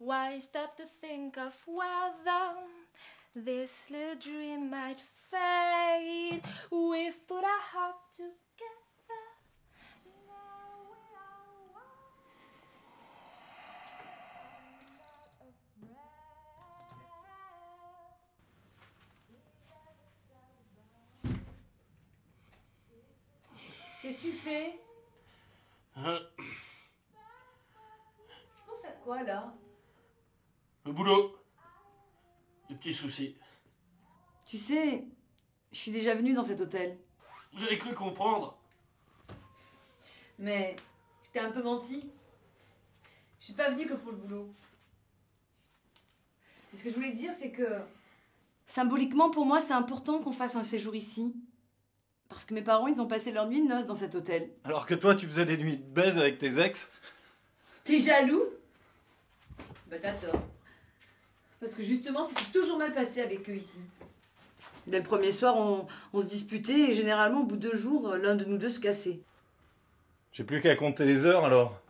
Why stop to think of whether this little dream might fade? We've put our heart together. Now we are one. Qu'est-ce que tu fais? Tu penses à quoi, là? Le boulot. Des petits soucis. Tu sais, je suis déjà venue dans cet hôtel. J'avais cru comprendre. Mais je t'ai un peu menti. Je suis pas venue que pour le boulot. Et ce que je voulais te dire, c'est que symboliquement, pour moi, c'est important qu'on fasse un séjour ici. Parce que mes parents, ils ont passé leur nuit de noces dans cet hôtel. Alors que toi, tu faisais des nuits de baise avec tes ex. T'es jaloux? Bah t'as tort. Parce que justement, ça s'est toujours mal passé avec eux ici. Dès le premier soir, on se disputait et généralement, au bout de 2 jours, l'un de nous deux se cassait. J'ai plus qu'à compter les heures alors.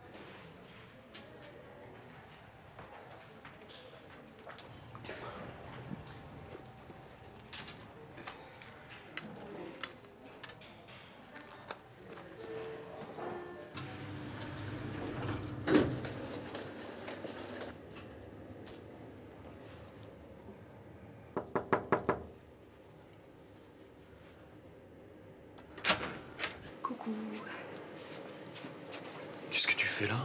Coucou. Qu'est-ce que tu fais là?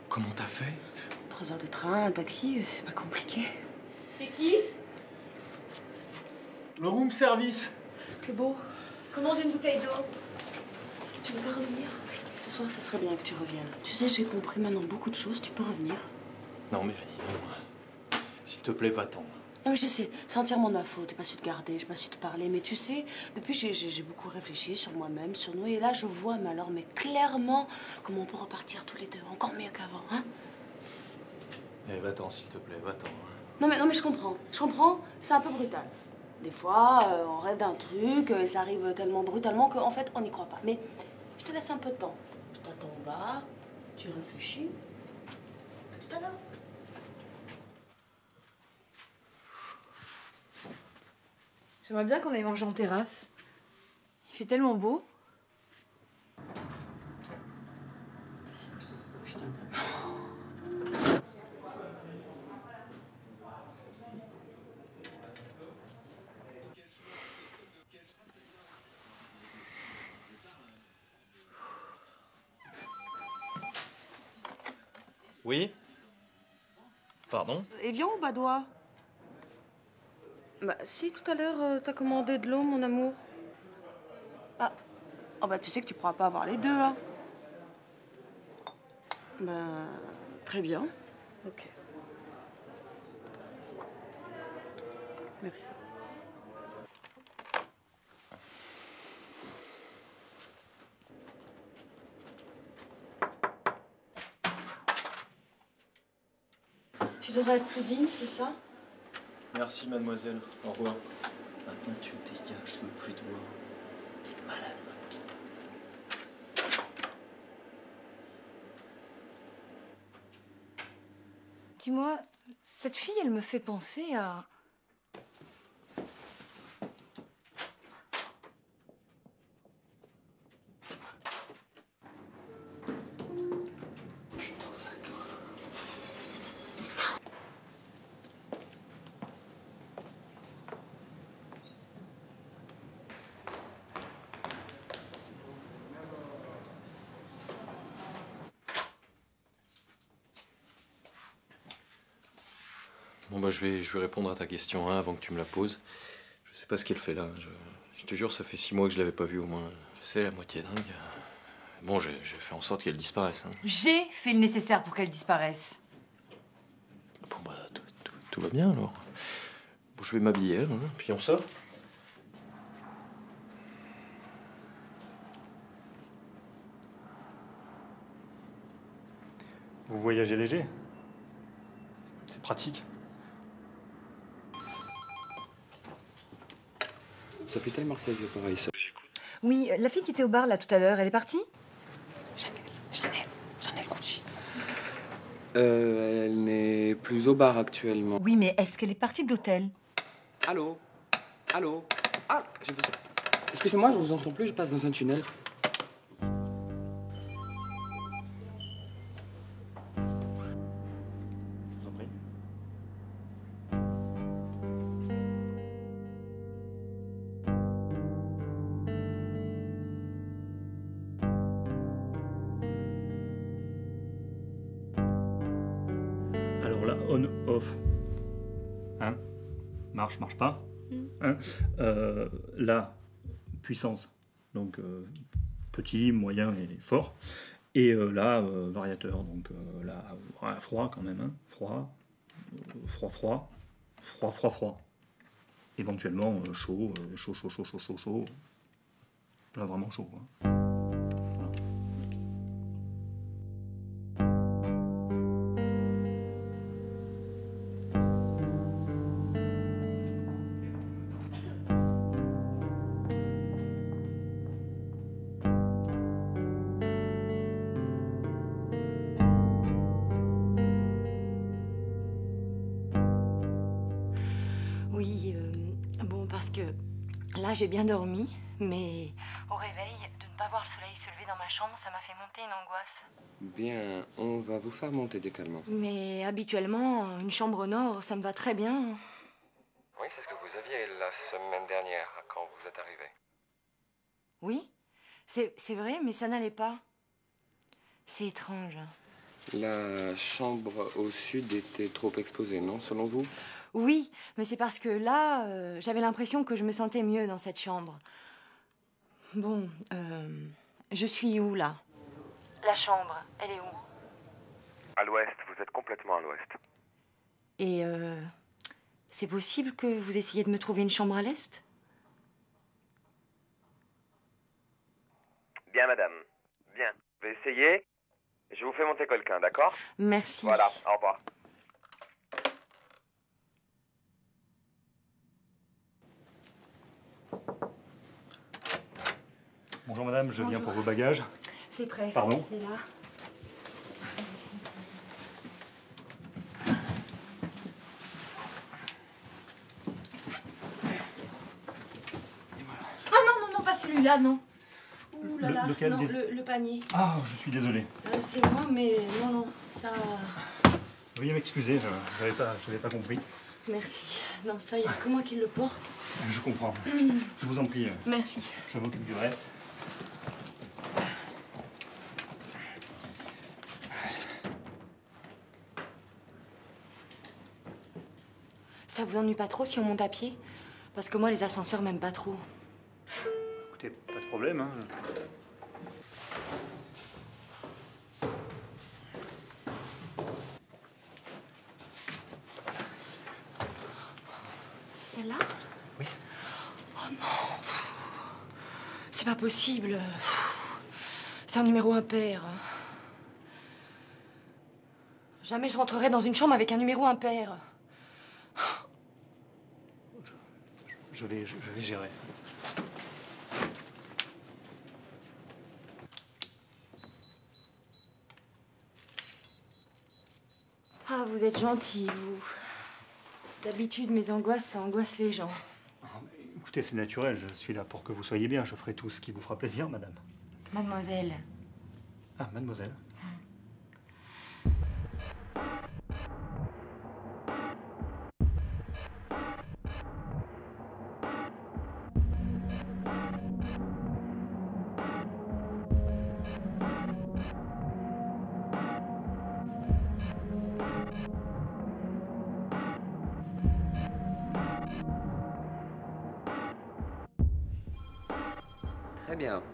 Comment t'as fait? 3 heures de train, un taxi, c'est pas compliqué. C'est qui? Le room service. T'es beau. Commande une bouteille d'eau. Tu veux pas revenir? Ce soir, ce serait bien que tu reviennes. Tu sais, j'ai compris maintenant beaucoup de choses. Tu peux revenir. Non, Mélanie, non. S'il te plaît, va-t'en. Non, mais je sais, c'est entièrement de ma faute. J'ai pas su te garder, j'ai pas su te parler. Mais tu sais, depuis, j'ai beaucoup réfléchi sur moi-même, sur nous. Et là, je vois, mais alors, mais clairement, comment on peut repartir tous les deux. Encore mieux qu'avant, hein? Eh, va-t'en, s'il te plaît, va-t'en. Non, mais je comprends. Je comprends, c'est un peu brutal. Des fois, on rêve d'un truc, et ça arrive tellement brutalement qu'en fait, on n'y croit pas. Mais je te laisse un peu de temps. Je t'attends en bas, tu réfléchis. À tout à l'heure. J'aimerais bien qu'on aille manger en terrasse. Il fait tellement beau. Putain. Oui? Pardon? Evian ou Badois? Bah si, tout à l'heure, t'as commandé de l'eau, mon amour. Ah. Oh bah tu sais que tu pourras pas avoir les deux, hein. Bah, très bien. Ok. Merci. Tu devrais être plus digne, c'est ça? Merci, mademoiselle. Au revoir. Maintenant, tu dégages, je veux plus de toi. T'es malade. Dis-moi, cette fille, elle me fait penser à... Bon, bah, je vais répondre à ta question hein, avant que tu me la poses. Je sais pas ce qu'elle fait là. Je te jure, ça fait 6 mois que je l'avais pas vue au moins. Je sais, la moitié dingue. Bon, j'ai fait en sorte qu'elle disparaisse. Hein. J'ai fait le nécessaire pour qu'elle disparaisse. Bon, bah, tout va bien alors. Bon, je vais m'habiller, hein, puis on sort. Vous voyagez léger. C'est pratique. Ça fait tellement Marseille, pareil, ça. Oui, la fille qui était au bar là tout à l'heure, elle est partie? Chanel Gucci. Elle n'est plus au bar actuellement. Oui, mais est-ce qu'elle est partie de l'hôtel? Allô? Allô? Ah, j'ai besoin... Excusez-moi, je vous entends plus, je passe dans un tunnel. Je vous en prie. Alors là, on, off. Hein? Marche, marche pas. Hein? Là, puissance. Donc petit, moyen et fort. Et là, variateur. Donc là, froid quand même. Hein? Froid, froid. Éventuellement chaud. Là, vraiment chaud. Hein? Oui, bon, parce que là, j'ai bien dormi, mais au réveil, de ne pas voir le soleil se lever dans ma chambre, ça m'a fait monter une angoisse. Bien, on va vous faire monter des calmants. Mais habituellement, une chambre au nord, ça me va très bien. Oui, c'est ce que vous aviez la semaine dernière, quand vous êtes arrivé. Oui, c'est vrai, mais ça n'allait pas. C'est étrange. La chambre au sud était trop exposée, non, selon vous? Oui, mais c'est parce que là, j'avais l'impression que je me sentais mieux dans cette chambre. Bon, je suis où, là? La chambre, elle est où? À l'ouest, vous êtes complètement à l'ouest. Et c'est possible que vous essayiez de me trouver une chambre à l'est? Bien, madame. Bien. Je vais essayer. Je vous fais monter quelqu'un, d'accord? Merci. Voilà, au revoir. Bonjour madame, je viens pour vos bagages. C'est prêt. Pardon? C'est là. Ah non, pas celui-là, non. Ouh là là, Lequel non, des- le panier. Ah, je suis désolé. C'est moi, mais non, ça... Veuillez m'excuser, je n'avais pas compris. Merci. Non, ça, il n'y a que moi qui le porte. Je comprends. Je vous en prie, Merci. je m'occupe du reste. Ça vous ennuie pas trop si on monte à pied? Parce que moi, les ascenseurs, m'aiment pas trop. Écoutez, pas de problème. Hein. C'est celle-là? Oui. Oh non. C'est pas possible. C'est un numéro impair. Jamais je rentrerai dans une chambre avec un numéro impair. Je vais gérer. Ah, vous êtes gentil, vous. D'habitude, mes angoisses, ça angoisse les gens. Écoutez, c'est naturel, je suis là pour que vous soyez bien. Je ferai tout ce qui vous fera plaisir, madame. Mademoiselle. Ah, mademoiselle.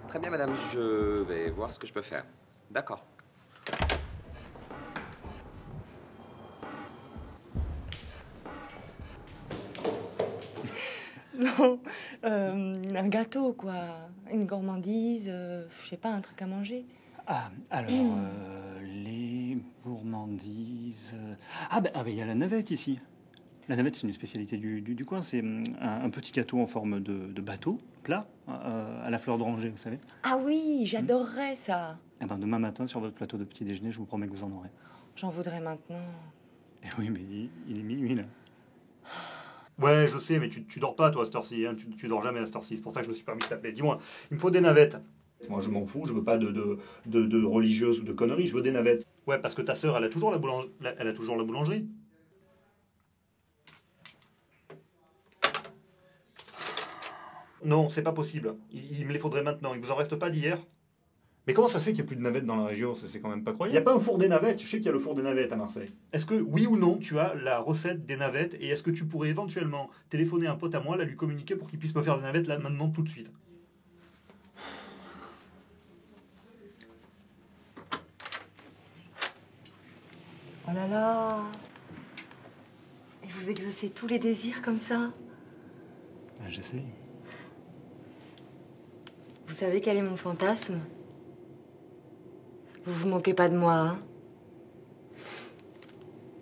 Très bien, madame, je vais voir ce que je peux faire. D'accord. Non, un gâteau, quoi. Une gourmandise, je sais pas, un truc à manger. Ah, alors, les gourmandises... Ah, ben, il y a la navette ici. La navette, c'est une spécialité du coin. C'est un petit gâteau en forme de bateau, plat, à la fleur d'oranger, vous savez. Ah oui, j'adorerais ça. Eh ben, demain matin, sur votre plateau de petit déjeuner, je vous promets que vous en aurez. J'en voudrais maintenant. Eh oui, mais il est minuit, là. Ouais, je sais, mais tu dors pas, toi, à cette heure-ci. Hein. Tu dors jamais à cette heure-ci. C'est pour ça que je me suis permis de t'appeler. Dis-moi, il me faut des navettes. Moi, je m'en fous. Je veux pas de religieuses ou de conneries. Je veux des navettes. Ouais, parce que ta sœur, elle a toujours elle a toujours la boulangerie. Non, c'est pas possible. Il me les faudrait maintenant. Il vous en reste pas d'hier? Mais comment ça se fait qu'il n'y a plus de navettes dans la région? C'est quand même pas croyable. Il n'y a pas un four des navettes. Je sais qu'il y a le four des navettes à Marseille. Est-ce que, oui ou non, tu as la recette des navettes? Et est-ce que tu pourrais éventuellement téléphoner un pote à moi, la lui communiquer pour qu'il puisse me faire des navettes là, maintenant, tout de suite? Oh là là. Et vous exaucez tous les désirs comme ça? J'essaie. Vous savez quel est mon fantasme? Vous vous moquez pas de moi, hein?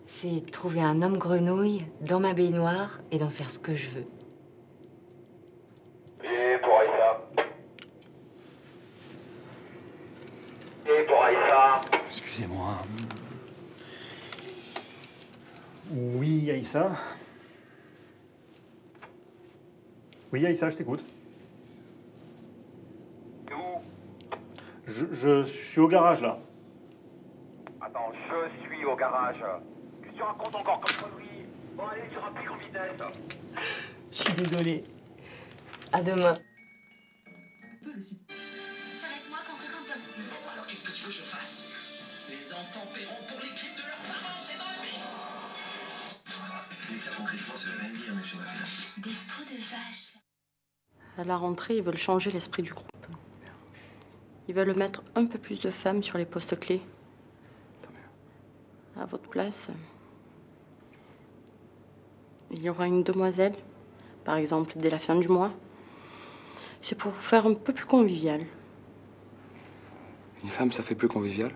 C'est de trouver un homme grenouille dans ma baignoire et d'en faire ce que je veux. Et pour Aïssa. Et pour Aïssa. Excusez-moi. Oui, Aïssa. Oui, Aïssa, je t'écoute. T'es où? Je suis au garage, là. Attends, je suis au garage. Qu'est-ce que tu racontes encore comme connerie? Bon, allez, tu rappliques en vitesse. Je suis désolée. À demain. Ça va être moi contre Quentin. Bon, alors qu'est-ce que tu veux que je fasse? Les enfants paieront pour les crimes de leurs parents, c'est dans la vie. Les savons qu'il faut se le même dire, monsieur Lapierre. Des peaux de vache. À la rentrée, ils veulent changer l'esprit du groupe. Ils veulent mettre un peu plus de femmes sur les postes clés. À votre place, il y aura une demoiselle, par exemple, dès la fin du mois. C'est pour faire un peu plus convivial. Une femme, ça fait plus convivial?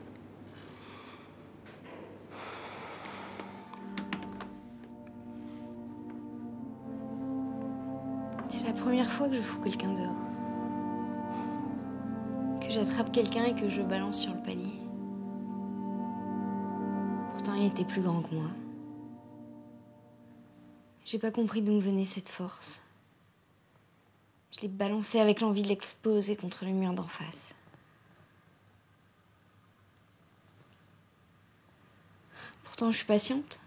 C'est la première fois que je fous quelqu'un dehors. Que j'attrape quelqu'un et que je le balance sur le palier. Pourtant, il était plus grand que moi. J'ai pas compris d'où me venait cette force. Je l'ai balancé avec l'envie de l'exploser contre le mur d'en face. Pourtant, je suis patiente.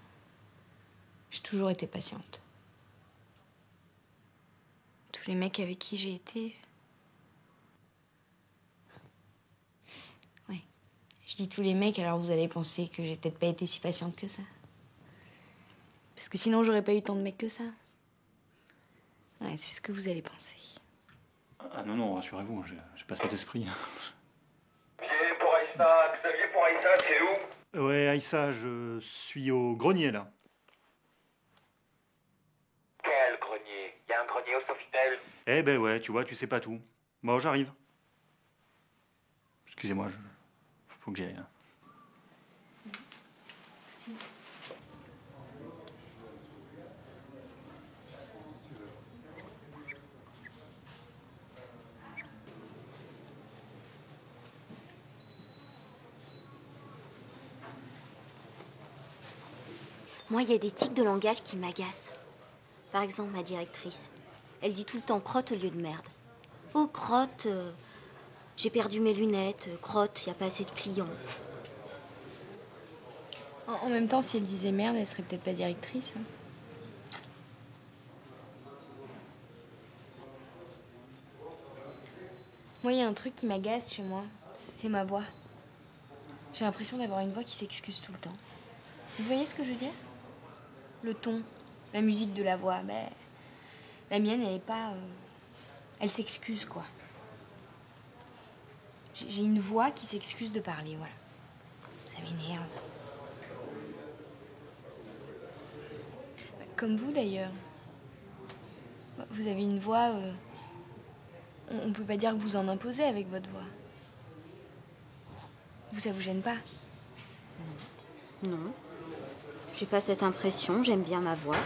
J'ai toujours été patiente. Tous les mecs avec qui j'ai été... Ouais. Je dis tous les mecs, alors vous allez penser que j'ai peut-être pas été si patiente que ça. Parce que sinon, j'aurais pas eu tant de mecs que ça. Ouais, c'est ce que vous allez penser. Ah non, rassurez-vous, j'ai pas cet esprit. Viens pour Aïssa. Xavier pour Aïssa, c'est où? Ouais, Aïssa, je suis au grenier, là. Quel grenier? Il y a un grenier au Sofitel. Eh ben ouais, tu vois, tu sais pas tout. Bon, j'arrive. Excusez-moi, faut que j'y aille, là. Moi, il y a des tics de langage qui m'agacent. Par exemple, ma directrice. Elle dit tout le temps crotte au lieu de merde. Oh, crotte, j'ai perdu mes lunettes. Crotte, il n'y a pas assez de clients. En même temps, si elle disait merde, elle serait peut-être pas directrice. Hein. Moi, il y a un truc qui m'agace chez moi. C'est ma voix. J'ai l'impression d'avoir une voix qui s'excuse tout le temps. Vous voyez ce que je veux dire? Le ton, la musique de la voix, ben, la mienne, elle est pas... elle s'excuse, quoi. J'ai une voix qui s'excuse de parler, voilà. Ça m'énerve. Comme vous, d'ailleurs. Vous avez une voix... on peut pas dire que vous en imposez avec votre voix. Vous, ça vous gêne pas? Non. J'ai pas cette impression, j'aime bien ma voix.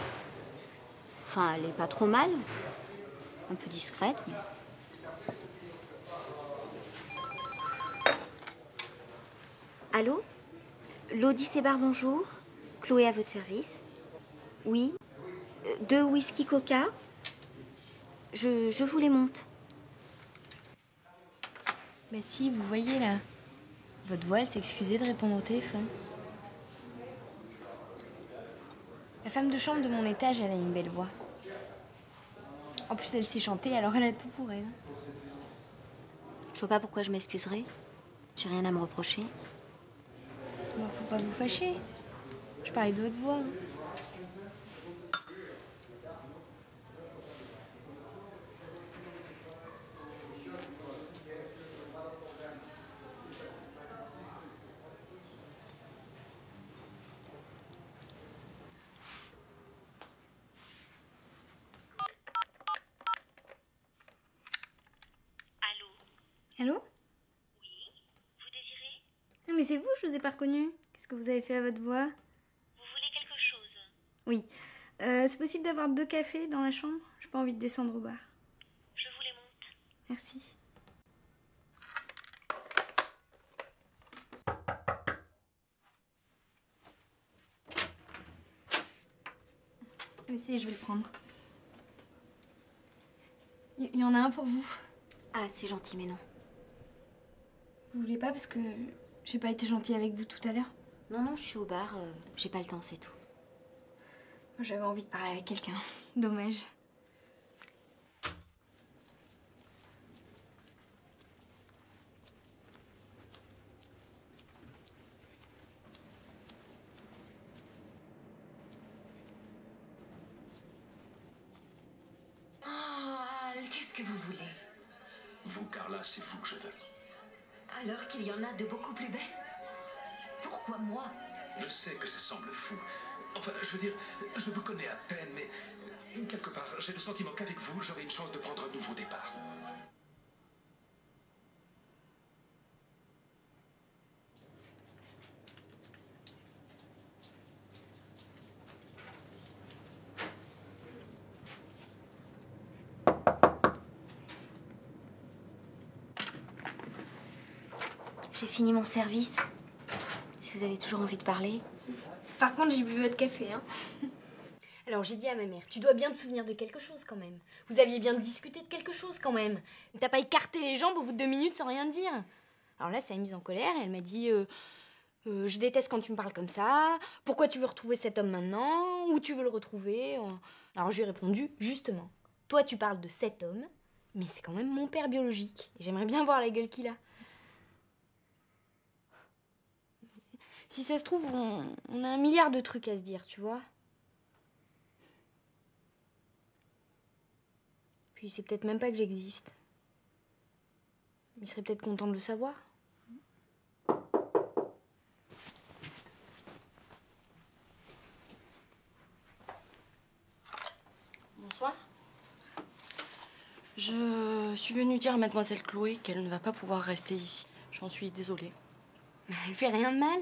Enfin, elle est pas trop mal. Un peu discrète, mais... Allô? l'Odyssée Bar, bonjour. Chloé à votre service. Oui. 2 whisky coca. Je vous les monte. Bah si, vous voyez là. Votre voix, elle s'est excusée de répondre au téléphone. La femme de chambre de mon étage, elle a une belle voix. En plus, elle sait chanter, alors elle a tout pour elle. Je vois pas pourquoi je m'excuserais. J'ai rien à me reprocher. Bah, faut pas vous fâcher. Je parlais de votre voix. Allô? Oui, vous désirez? Non mais c'est vous, je vous ai pas reconnu. Qu'est-ce que vous avez fait à votre voix? Vous voulez quelque chose? Oui. C'est possible d'avoir 2 cafés dans la chambre? J'ai pas envie de descendre au bar. Je vous les monte. Merci. Essayez, je vais le prendre. Il y en a un pour vous. Ah, c'est gentil, mais non. Vous voulez pas parce que j'ai pas été gentille avec vous tout à l'heure? Non, je suis au bar. J'ai pas le temps, c'est tout. Moi, j'avais envie de parler avec quelqu'un. Dommage. Qu'est-ce que vous voulez? Vous, Carla, c'est vous que je veux. Alors qu'il y en a de beaucoup plus belles? Pourquoi moi? Je sais que ça semble fou. Enfin, je veux dire, je vous connais à peine, mais quelque part, j'ai le sentiment qu'avec vous, j'aurai une chance de prendre un nouveau départ. J'ai fini mon service. Si vous avez toujours envie de parler. Par contre, j'ai bu votre café, hein. Alors j'ai dit à ma mère, tu dois bien te souvenir de quelque chose quand même. Vous aviez bien discuté de quelque chose quand même. T'as pas écarté les jambes au bout de 2 minutes sans rien dire. Alors là, ça m'a mise en colère et elle m'a dit je déteste quand tu me parles comme ça. Pourquoi tu veux retrouver cet homme maintenant? Où tu veux le retrouver? Alors je lui ai répondu, justement, toi tu parles de cet homme, mais c'est quand même mon père biologique. Et j'aimerais bien voir la gueule qu'il a. Si ça se trouve, on a 1 milliard de trucs à se dire, tu vois. Puis c'est peut-être même pas que j'existe. Il serait peut-être content de le savoir. Bonsoir. Je suis venue dire à mademoiselle Chloé qu'elle ne va pas pouvoir rester ici. J'en suis désolée. Elle fait rien de mal.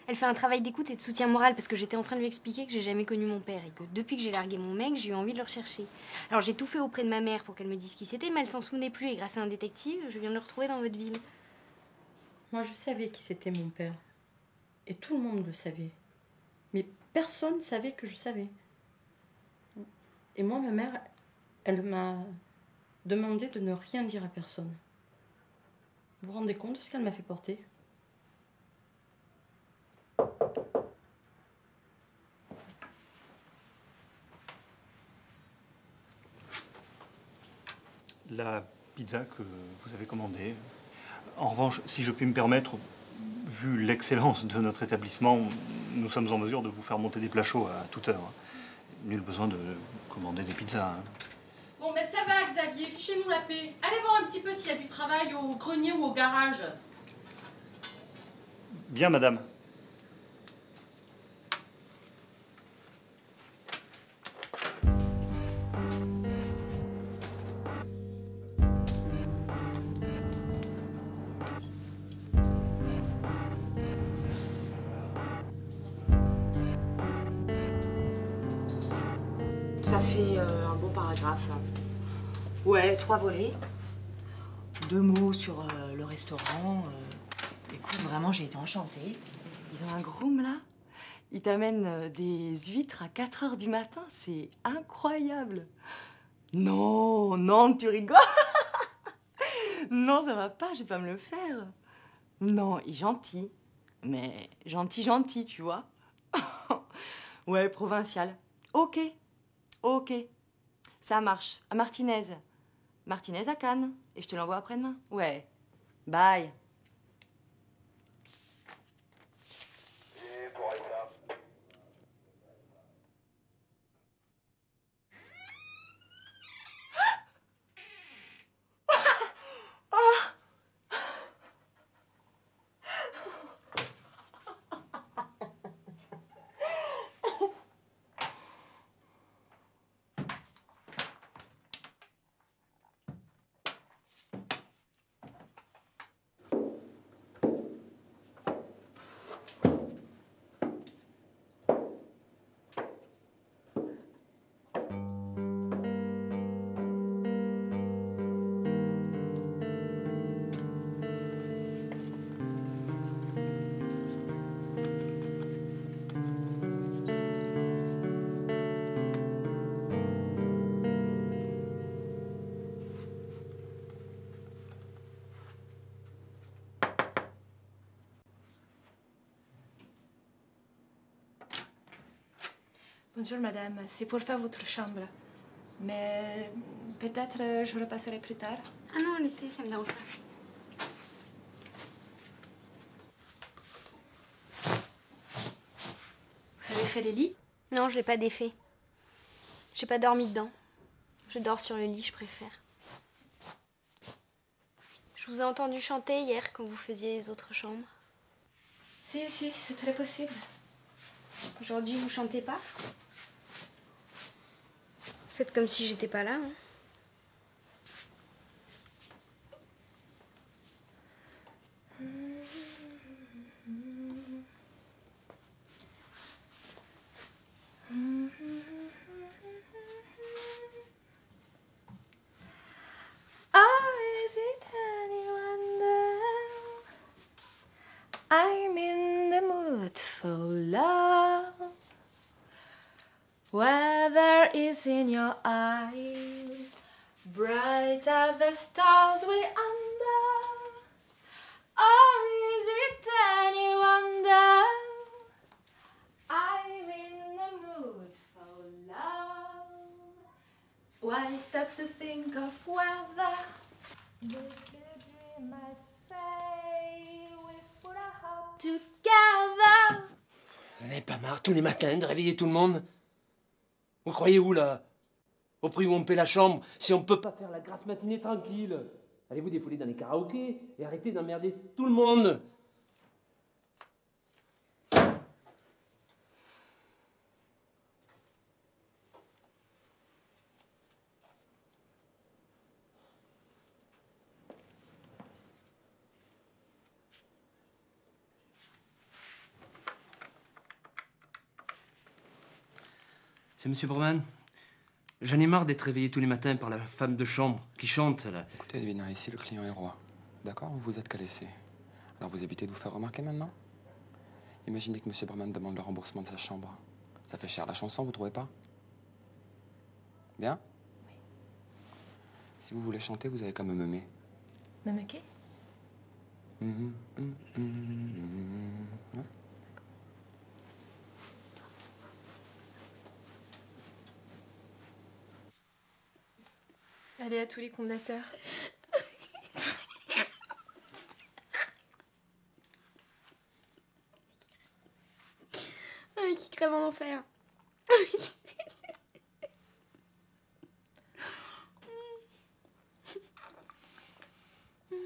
Elle fait un travail d'écoute et de soutien moral parce que j'étais en train de lui expliquer que j'ai jamais connu mon père et que depuis que j'ai largué mon mec, j'ai eu envie de le rechercher. Alors j'ai tout fait auprès de ma mère pour qu'elle me dise qui c'était, mais elle s'en souvenait plus et grâce à un détective, je viens de le retrouver dans votre ville. Moi, je savais qui c'était mon père. Et tout le monde le savait. Mais personne ne savait que je savais. Et moi, ma mère, elle m'a demandé de ne rien dire à personne. Vous vous rendez compte de ce qu'elle m'a fait porter ? La pizza que vous avez commandée. En revanche, si je puis me permettre, vu l'excellence de notre établissement, nous sommes en mesure de vous faire monter des plats chauds à toute heure. Nul besoin de commander des pizzas. Bon, ben ça va, Xavier, fichez-nous la paix. Allez voir un petit peu s'il y a du travail au grenier ou au garage. Bien, madame. Ça fait un bon paragraphe. Ouais, 3 volets. 2 mots sur le restaurant. Écoute, vraiment, j'ai été enchantée. Ils ont un groom là. Ils t'amènent des huîtres à 4 heures du matin. C'est incroyable. Non, non, tu rigoles. Non, ça va pas, je vais pas me le faire. Non, il est gentil. Mais gentil, gentil, tu vois. Ouais, provincial. Ok, ok. Ça marche. À Martinez. Martinez à Cannes. Et je te l'envoie après-demain. Ouais. Bye. Bonjour madame, c'est pour faire votre chambre. Mais peut-être je repasserai plus tard. Ah non, laissez, ça me dérange pas. Vous avez fait les lits? Non, je l'ai pas défait. J'ai pas dormi dedans. Je dors sur le lit, je préfère. Je vous ai entendu chanter hier quand vous faisiez les autres chambres. Si, c'est très possible. Aujourd'hui, vous chantez pas? Faites comme si j'étais pas là. Hein. Oh, is it any wonder I'm in the mood for love? Weather is in your eyes, bright as the stars we under. Oh, is it any wonder I'm in the mood for love? Why stop to think of weather? With the dream I fade, we put our heart together. Vous n'en avez pas marre tous les matins de réveiller tout le monde? Vous croyez où là? Au prix où on paie la chambre, si on peut pas faire la grasse matinée tranquille? Allez vous défouler dans les karaokés et arrêtez d'emmerder tout le monde. C'est Monsieur Borman. J'en ai marre d'être réveillé tous les matins par la femme de chambre qui chante, là. Écoutez, Edwina, ici, le client est roi. D'accord? Vous vous êtes qu'à laisser. Alors vous évitez de vous faire remarquer maintenant? Imaginez que Monsieur Borman demande le remboursement de sa chambre. Ça fait cher la chanson, vous trouvez pas? Bien? Oui. Si vous voulez chanter, vous avez qu'à me meumer. Me moquer? Ouais. Allez à tous les condamnateurs. Qui crève en enfer. Vous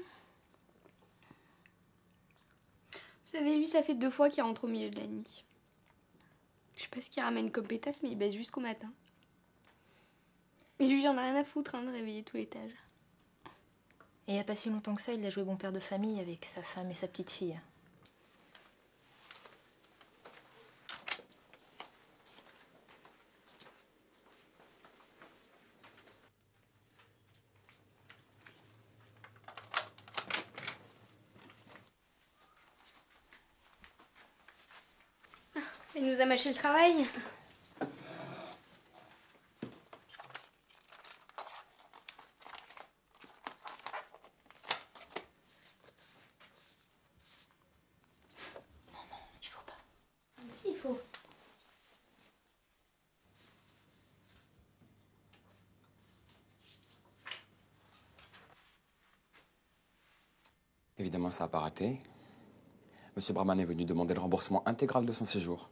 savez, lui, ça fait 2 fois qu'il rentre au milieu de la nuit. Je sais pas ce qu'il ramène comme pétasse, mais il baisse jusqu'au matin. Et lui, il en a rien à foutre de réveiller tout l'étage. Et il n'y a pas si longtemps que ça, il a joué bon père de famille avec sa femme et sa petite fille. Il nous a mâché le travail. Il faut pas. Si, il faut. Évidemment, ça n'a pas raté. Monsieur Brahman est venu demander le remboursement intégral de son séjour.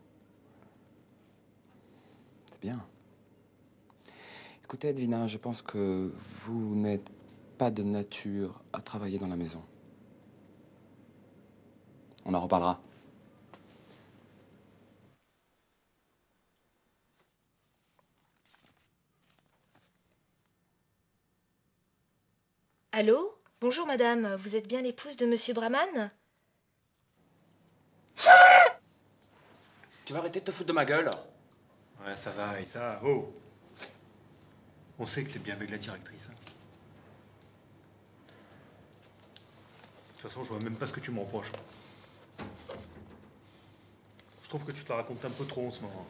C'est bien. Écoutez, Edwina, je pense que vous n'êtes pas de nature à travailler dans la maison. On en reparlera. Allô? Bonjour madame, vous êtes bien l'épouse de monsieur Brahman? Tu vas arrêter de te foutre de ma gueule? Ouais, ça va, et ça, oh. On sait que t'es bien avec la directrice. De toute façon, je vois même pas ce que tu me reproches. Je trouve que tu te la racontes un peu trop en ce moment.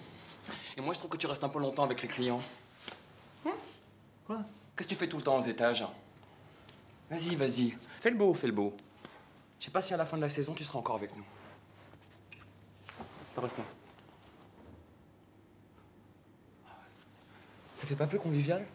Et moi, je trouve que tu restes un peu longtemps avec les clients. Quoi? Qu'est-ce que tu fais tout le temps aux étages? Vas-y, vas-y. Fais le beau, fais le beau. Je sais pas si à la fin de la saison, tu seras encore avec nous. T'en restes là. Ça fait pas plus convivial?